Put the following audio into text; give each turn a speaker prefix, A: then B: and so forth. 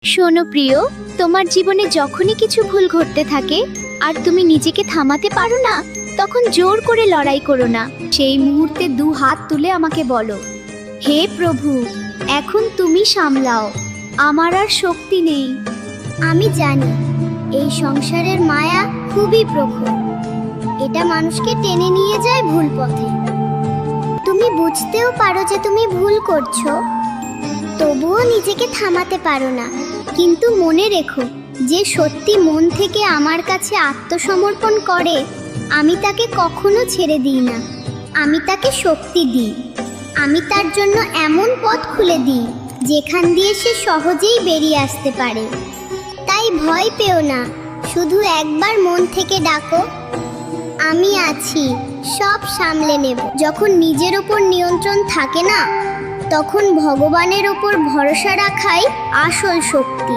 A: শোনো প্রিয়, তোমার জীবনে যখনই কিছু ভুল ঘটতে থাকে আর তুমি নিজেকে থামাতে পারো না, তখন জোর করে লড়াই করো না। সেই মুহূর্তে দু হাত তুলে আমাকে বলো, হে প্রভু, এখন তুমি সামলাও, আমার আর শক্তি নেই।
B: আমি জানি এই সংসারের মায়া খুবই প্রখর, এটা মানুষকে টেনে নিয়ে যায় ভুল পথে। তুমি বুঝতেও পারো যে তুমি ভুল করছো, তবুও নিজেকে থামাতে পারো না। কিন্তু মনে রেখো, যে সত্যি মন থেকে আমার কাছে আত্মসমর্পণ করে, আমি তাকে কখনো ছেড়ে দিই না। আমি তাকে শক্তি দিই, আমি তার জন্য এমন পথ খুলে দিই যেখান দিয়ে সে সহজেই বেরিয়ে আসতে পারে। তাই ভয় পেও না, শুধু একবার মন থেকে ডাকো, আমি আছি, সব সামলে নেব। যখন নিজের ওপর নিয়ন্ত্রণ থাকে না, তখন ভগবানের ওপর ভরসা রাখাই আসল শক্তি।